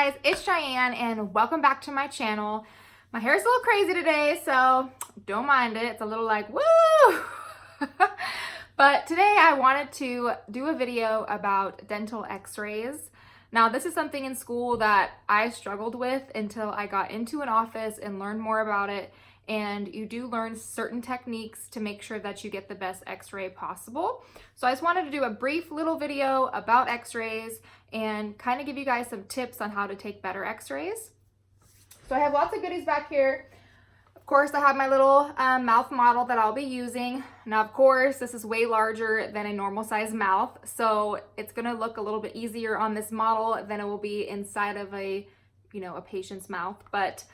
guys, it's Cheyenne and welcome back to my channel. My hair is a little crazy today, so don't mind it. It's a little like, woo! But today I wanted to do a video about dental x-rays. Now, this is something in school that I struggled with until I got into an office and learned more about it. And you do learn certain techniques to make sure that you get the best x-ray possible. So I just wanted to do a brief little video about x-rays and kind of give you guys some tips on how to take better x-rays. So I have lots of goodies back here. Of course, I have my little mouth model that I'll be using. Now, of course, this is way larger than a normal size mouth, so it's gonna look a little bit easier on this model than it will be inside of a patient's mouth. But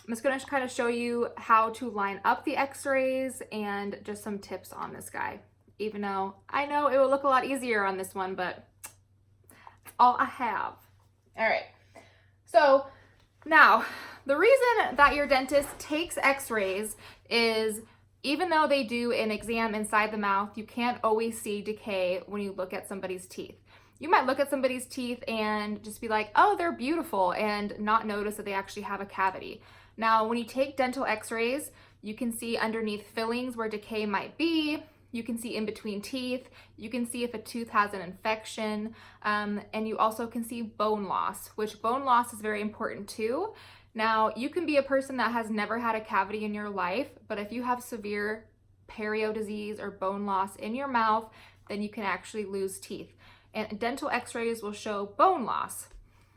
I'm just gonna kind of show you how to line up the x-rays and just some tips on this guy. Even though I know it will look a lot easier on this one, but it's all I have. All right, so now the reason that your dentist takes x-rays is even though they do an exam inside the mouth, you can't always see decay when you look at somebody's teeth. You might look at somebody's teeth and just be like, oh, they're beautiful, and not notice that they actually have a cavity. Now, when you take dental x-rays, you can see underneath fillings where decay might be. You can see in between teeth. You can see if a tooth has an infection. And you also can see bone loss, which bone loss is very important too. Now, you can be a person that has never had a cavity in your life, but if you have severe perio disease or bone loss in your mouth, then you can actually lose teeth. And dental x-rays will show bone loss.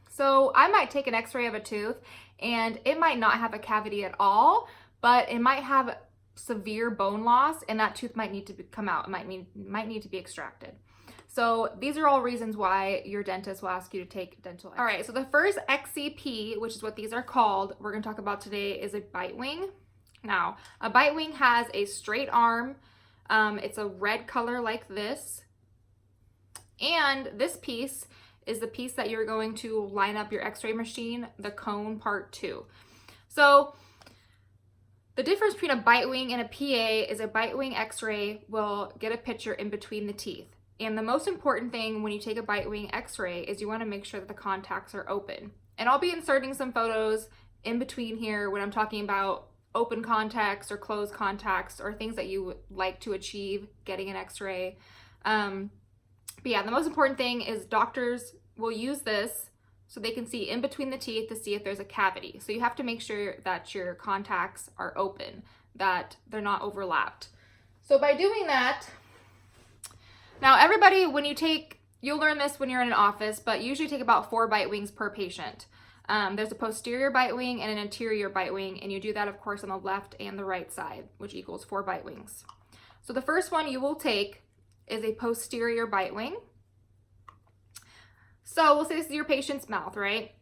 So I might take an x-ray of a tooth and it might not have a cavity at all, but it might have severe bone loss and that tooth might need to come out. It might need to be extracted. So these are all reasons why your dentist will ask you to take dental x-rays. All right, so the first XCP, which is what these are called, we're gonna talk about today, is a bite wing. Now, a bite wing has a straight arm. It's a red color like this. And this piece is the piece that you're going to line up your x-ray machine, the cone part 2. So the difference between a bite wing and a PA is a bite wing x-ray will get a picture in between the teeth. And the most important thing when you take a bite wing x-ray is you want to make sure that the contacts are open. And I'll be inserting some photos in between here when I'm talking about open contacts or closed contacts or things that you would like to achieve getting an x-ray. But yeah, the most important thing is doctors will use this so they can see in between the teeth to see if there's a cavity. So you have to make sure that your contacts are open, that they're not overlapped. So by doing that, now everybody, you'll learn this when you're in an office, but usually take about 4 bite wings per patient. There's a posterior bite wing and an anterior bite wing, and you do that, of course, on the left and the right side, which equals 4 bite wings. So the first one you will take is a posterior bite wing. So we'll say this is your patient's mouth, right?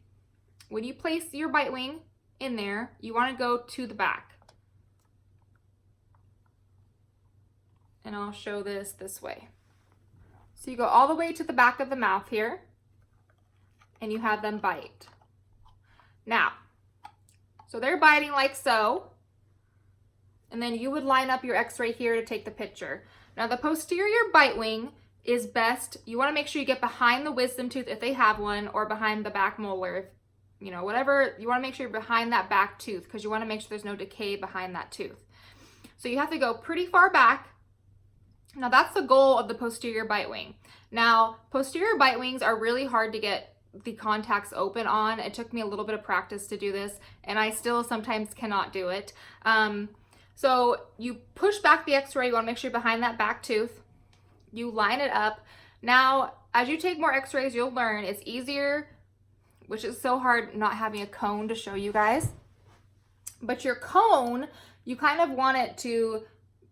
When you place your bite wing in there, you want to go to the back. And I'll show this way. So you go all the way to the back of the mouth here, and you have them bite. Now, so they're biting like so, and then you would line up your x-ray here to take the picture. Now, the posterior bite wing is best. You want to make sure you get behind the wisdom tooth if they have one, or behind the back molar, whatever. You want to make sure you're behind that back tooth because you want to make sure there's no decay behind that tooth. So you have to go pretty far back. Now, that's the goal of the posterior bite wing. Now, posterior bite wings are really hard to get the contacts open on. It took me a little bit of practice to do this, and I still sometimes cannot do it. So you push back the x-ray, you want to make sure you're behind that back tooth. You line it up. Now, as you take more x-rays, you'll learn it's easier, which is so hard not having a cone to show you guys. But your cone, you kind of want it to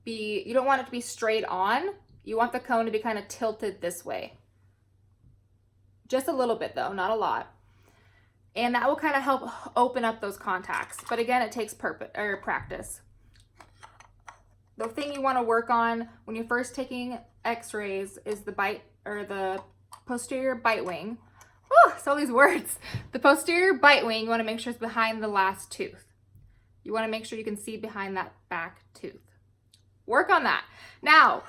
be, you don't want it to be straight on. You want the cone to be kind of tilted this way. Just a little bit though, not a lot. And that will kind of help open up those contacts. But again, it takes practice. The thing you want to work on when you're first taking x-rays is the posterior bite wing. Oh, so these words. The posterior bite wing, you want to make sure it's behind the last tooth. You want to make sure you can see behind that back tooth. Work on that. Now,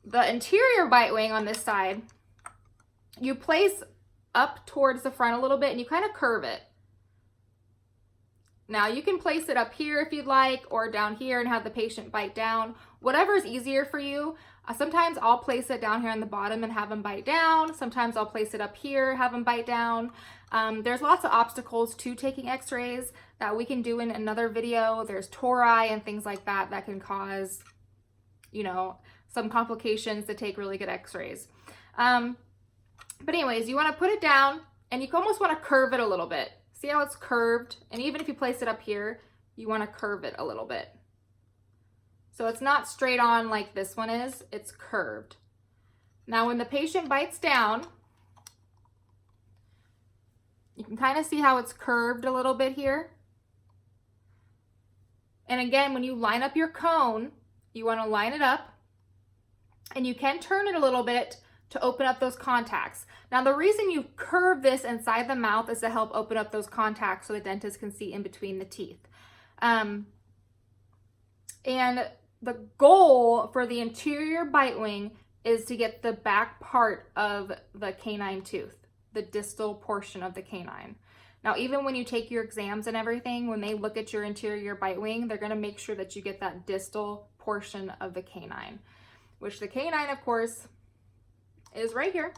the anterior bite wing on this side, you place up towards the front a little bit and you kind of curve it. Now you can place it up here if you'd like, or down here and have the patient bite down, whatever is easier for you. Sometimes I'll place it down here on the bottom and have them bite down. Sometimes I'll place it up here, have them bite down. There's lots of obstacles to taking x-rays that we can do in another video. There's tori and things like that that can cause, you know, some complications to take really good x-rays. But anyways, you want to put it down and you almost want to curve it a little bit. See how it's curved? And even if you place it up here, you want to curve it a little bit. So it's not straight on like this one is, it's curved. Now when the patient bites down, you can kind of see how it's curved a little bit here. And again, when you line up your cone, you want to line it up and you can turn it a little bit to open up those contacts. Now the reason you curve this inside the mouth is to help open up those contacts so the dentist can see in between the teeth. And the goal for the anterior bite wing is to get the back part of the canine tooth, the distal portion of the canine. Now, even when you take your exams and everything, when they look at your anterior bite wing, they're gonna make sure that you get that distal portion of the canine, which the canine, of course, is right here.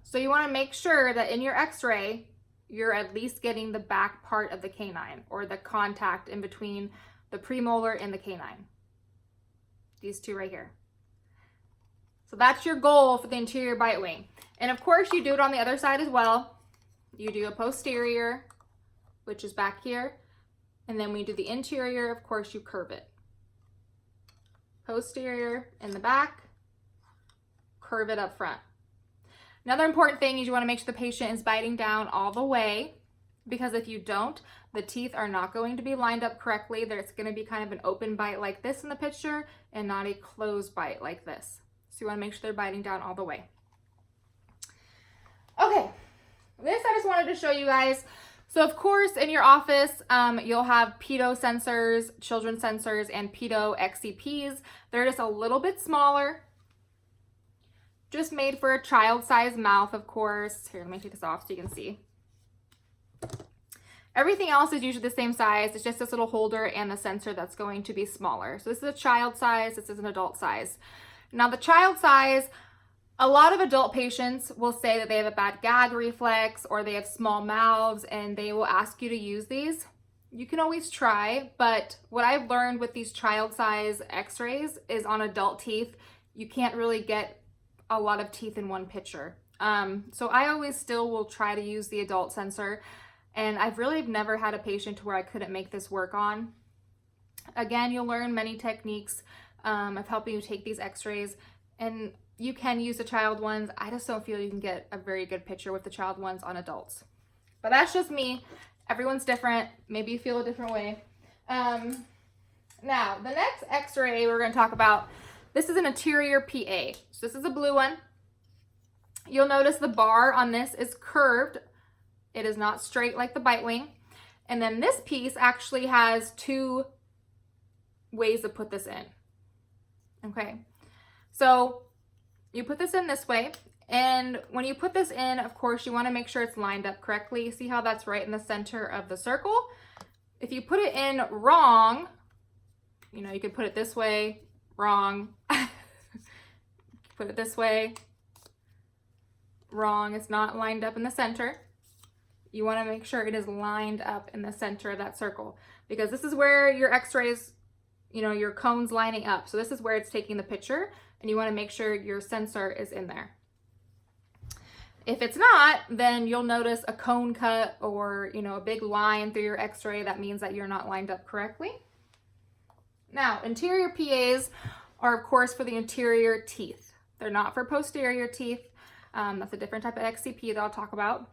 So you wanna make sure that in your x-ray, you're at least getting the back part of the canine or the contact in between the premolar and the canine. These two right here. So that's your goal for the anterior bite wing. And of course you do it on the other side as well. You do a posterior, which is back here. And then when you do the interior, of course you curve it. Posterior in the back, curve it up front. Another important thing is you want to make sure the patient is biting down all the way, because if you don't, the teeth are not going to be lined up correctly. There's going to be kind of an open bite like this in the picture and not a closed bite like this. So you want to make sure they're biting down all the way. Okay, this I just wanted to show you guys. So of course in your office, you'll have pedo sensors, children sensors, and pedo XCPs. They're just a little bit smaller. Just made for a child-sized mouth, of course. Here, let me take this off so you can see. Everything else is usually the same size. It's just this little holder and the sensor that's going to be smaller. So this is a child size, this is an adult size. Now the child size, a lot of adult patients will say that they have a bad gag reflex or they have small mouths and they will ask you to use these. You can always try, but what I've learned with these child size x-rays is on adult teeth, you can't really get a lot of teeth in one picture. So I always still will try to use the adult sensor, and I've really never had a patient to where I couldn't make this work on. Again, you'll learn many techniques of helping you take these x-rays, and you can use the child ones. I just don't feel you can get a very good picture with the child ones on adults. But that's just me. Everyone's different. Maybe you feel a different way. Now, the next x-ray we're going to talk about, this is an anterior PA. So this is a blue one. You'll notice the bar on this is curved. It is not straight like the bite wing. And then this piece actually has two ways to put this in. Okay, so you put this in this way, and when you put this in, of course, you want to make sure it's lined up correctly. See how that's right in the center of the circle? If you put it in wrong, you know, you could put it this way, wrong. Put it this way, wrong. It's not lined up in the center. You want to make sure it is lined up in the center of that circle, because this is where your x-rays, you know, your cone's lining up. So this is where it's taking the picture, and you want to make sure your sensor is in there. If it's not, then you'll notice a cone cut or, you know, a big line through your x-ray. That means that you're not lined up correctly. Now, anterior PAs are, of course, for the anterior teeth. They're not for posterior teeth. That's a different type of XCP that I'll talk about.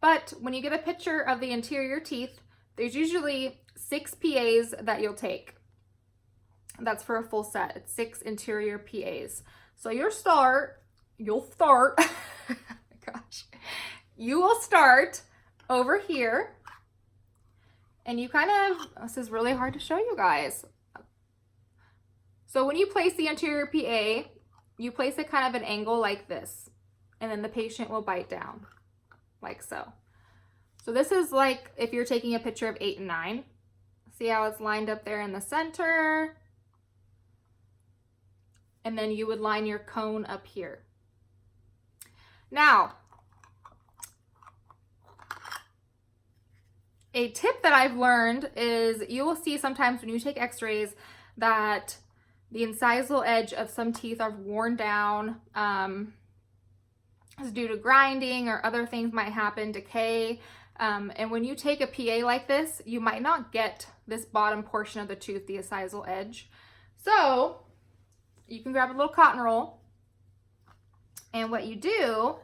But when you get a picture of the anterior teeth, there's usually 6 PAs that you'll take. That's for a full set. It's 6 anterior PAs. So you'll start, oh my gosh, you will start over here, and you kind of, this is really hard to show you guys. So when you place the anterior PA, you place it kind of an angle like this. and then the patient will bite down, like so. So this is like if you're taking a picture of 8 and 9. See how it's lined up there in the center? And then you would line your cone up here. Now, a tip that I've learned is you will see sometimes when you take x-rays that the incisal edge of some teeth are worn down. It's due to grinding or other things might happen, decay. And when you take a PA like this, you might not get this bottom portion of the tooth, the incisal edge. So you can grab a little cotton roll, and what you do,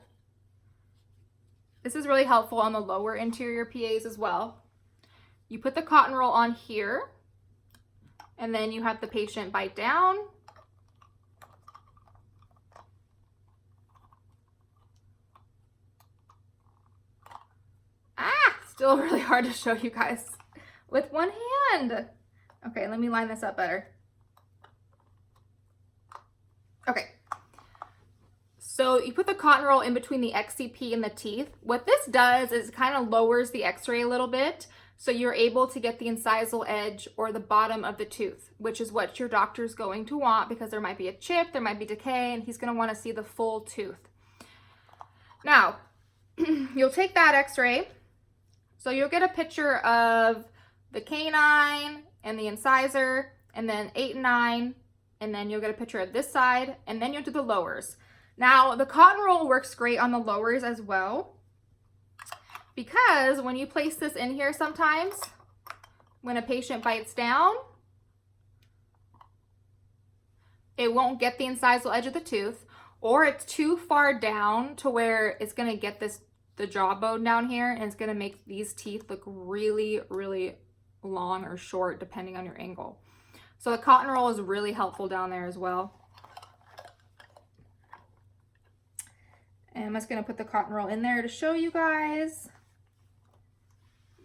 this is really helpful on the lower anterior PAs as well. You put the cotton roll on here, and then you have the patient bite down. Still really hard to show you guys with one hand. Okay, let me line this up better. Okay. So you put the cotton roll in between the XCP and the teeth. What this does is kind of lowers the x-ray a little bit, so you're able to get the incisal edge or the bottom of the tooth, which is what your doctor's going to want because there might be a chip, there might be decay, and he's going to want to see the full tooth. Now, you'll take that x-ray. So you'll get a picture of the canine and the incisor, and then 8 and 9, and then you'll get a picture of this side, and then you'll do the lowers. Now, the cotton roll works great on the lowers as well, because when you place this in here sometimes, when a patient bites down, it won't get the incisal edge of the tooth, or it's too far down to where it's going to get the jawbone down here, and it's going to make these teeth look really, really long or short depending on your angle. So the cotton roll is really helpful down there as well. And I'm just going to put the cotton roll in there to show you guys.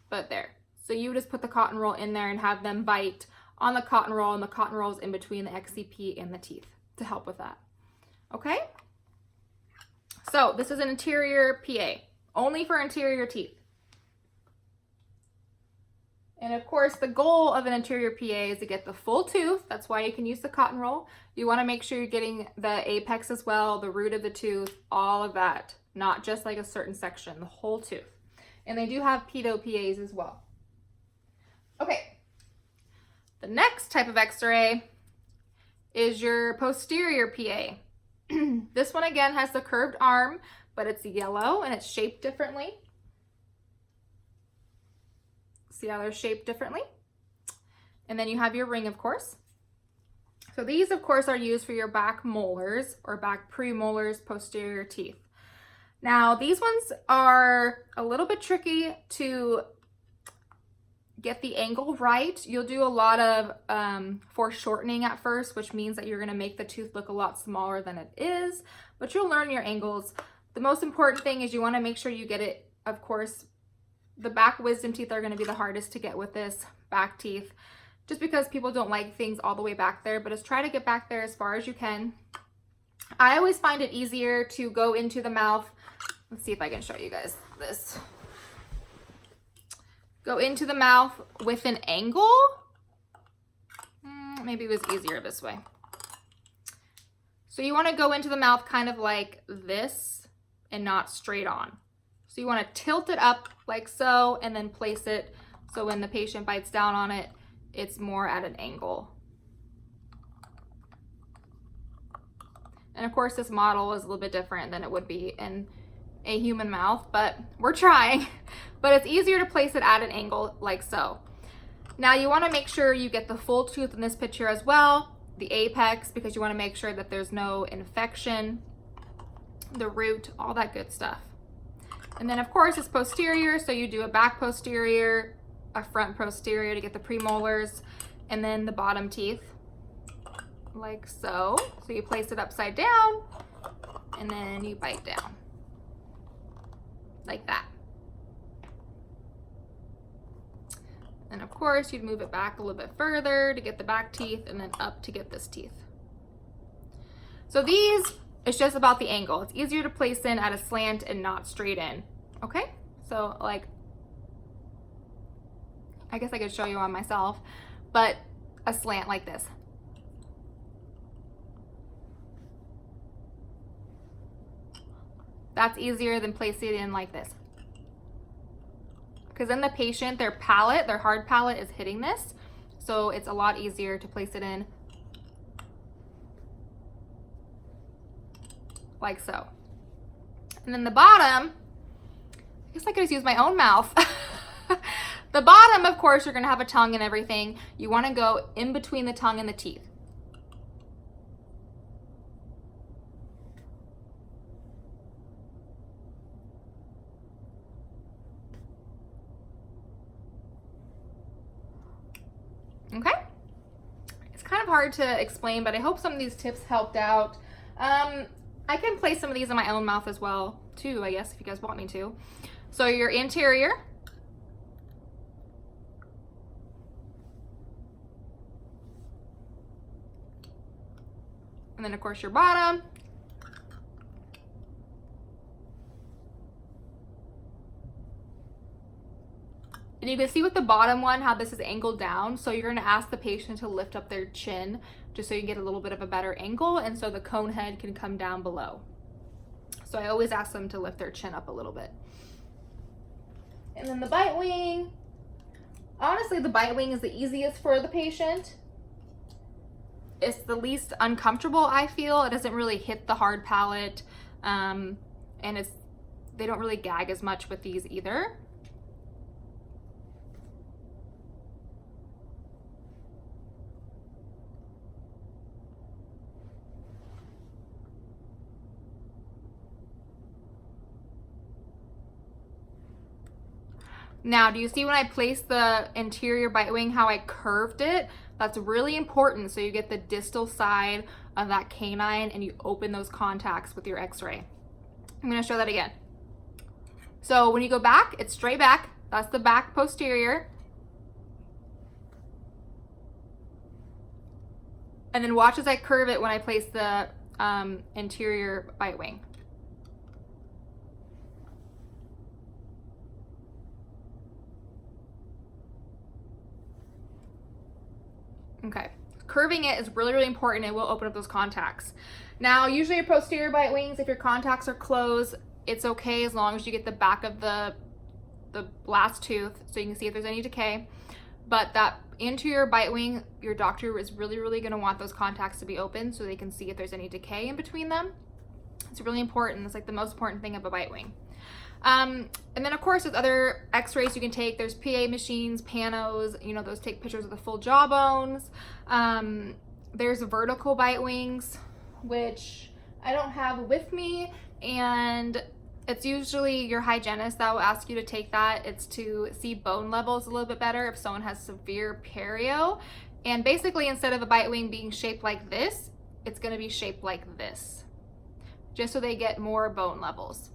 But there. So you just put the cotton roll in there and have them bite on the cotton roll, and the cotton roll is in between the XCP and the teeth to help with that. Okay? So this is an anterior PA. Only for anterior teeth. And of course, the goal of an anterior PA is to get the full tooth. That's why you can use the cotton roll. You want to make sure you're getting the apex as well, the root of the tooth, all of that. Not just like a certain section, the whole tooth. And they do have pedo PAs as well. Okay. The next type of x-ray is your posterior PA. This one again has the curved arm, but it's yellow and it's shaped differently. See how they're shaped differently? And then you have your ring, of course. So these, of course, are used for your back molars or back premolars, posterior teeth. Now, these ones are a little bit tricky to get the angle right. You'll do a lot of foreshortening at first, which means that you're going to make the tooth look a lot smaller than it is, but you'll learn your angles. The most important thing is you want to make sure you get it, of course, the back wisdom teeth are going to be the hardest to get with this, back teeth, just because people don't like things all the way back there, but just try to get back there as far as you can. I always find it easier to go into the mouth. Let's see if I can show you guys this. Go into the mouth with an angle. Maybe it was easier this way. So you want to go into the mouth kind of like this and not straight on. So you want to tilt it up like so and then place it so when the patient bites down on it, it's more at an angle. And of course this model is a little bit different than it would be in a human mouth, but we're trying. But it's easier to place it at an angle like so. Now you want to make sure you get the full tooth in this picture as well, the apex, because you want to make sure that there's no infection, the root, all that good stuff. And then of course it's posterior, so you do a back posterior, a front posterior to get the premolars, and then the bottom teeth, like so. So you place it upside down, and then you bite down, like that. And of course you'd move it back a little bit further to get the back teeth, and then up to get this teeth. So these It's just about the angle. It's easier to place in at a slant and not straight in. Okay? So like, I guess I could show you on myself, but a slant like this. That's easier than placing it in like this. Because then the patient, their palate, their hard palate is hitting this. So it's a lot easier to place it in like so. And then the bottom, I guess I could just use my own mouth. The bottom, of course, you're gonna have a tongue and everything. You wanna go in between the tongue and the teeth. Okay? It's kind of hard to explain, but I hope some of these tips helped out. I can place some of these in my own mouth as well, too, I guess, if you guys want me to. So your anterior. And then, of course, your bottom. And you can see with the bottom one how this is angled down. So you're gonna ask the patient to lift up their chin just so you get a little bit of a better angle, and so the cone head can come down below. So I always ask them to lift their chin up a little bit. And then the bite wing. Honestly, the bite wing is the easiest for the patient. It's the least uncomfortable, I feel. It doesn't really hit the hard palate, and they don't really gag as much with these either. Now, do you see when I placed the anterior bite wing, how I curved it? That's really important, so you get the distal side of that canine and you open those contacts with your x-ray. I'm gonna show that again. So when you go back, it's straight back. That's the back posterior. And then watch as I curve it when I place the anterior bite wing. Okay, curving it is really, really important. It will open up those contacts. Now, usually your posterior bite wings, if your contacts are closed, it's okay as long as you get the back of the last tooth so you can see if there's any decay. But that anterior bite wing, your doctor is really, really gonna want those contacts to be open so they can see if there's any decay in between them. It's really important. It's like the most important thing of a bite wing. And then of course there's other x-rays you can take. There's PA machines, panos, you know, those take pictures of the full jawbones. There's vertical bite wings, which I don't have with me, and it's usually your hygienist that will ask you to take that. It's to see bone levels a little bit better if someone has severe perio. And basically, instead of a bite wing being shaped like this, it's gonna be shaped like this, just so they get more bone levels.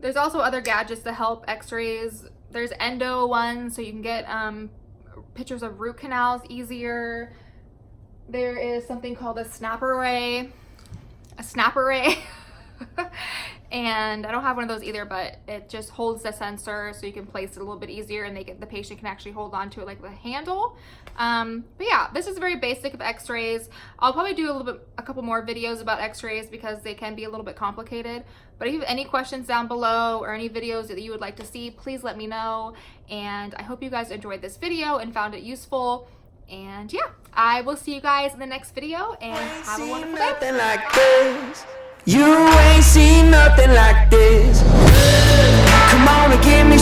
There's also other gadgets that help x-rays. There's endo ones, so you can get pictures of root canals easier. There is something called a snap array. And I don't have one of those either, but it just holds the sensor so you can place it a little bit easier, and the patient can actually hold on to it like the handle. But yeah, this is very basic of x-rays. I'll probably do a couple more videos about x-rays because they can be a little bit complicated. But if you have any questions down below or any videos that you would like to see, please let me know. And I hope you guys enjoyed this video and found it useful. And yeah, I will see you guys in the next video, and have a wonderful day. You ain't seen nothing like this. Come on and give me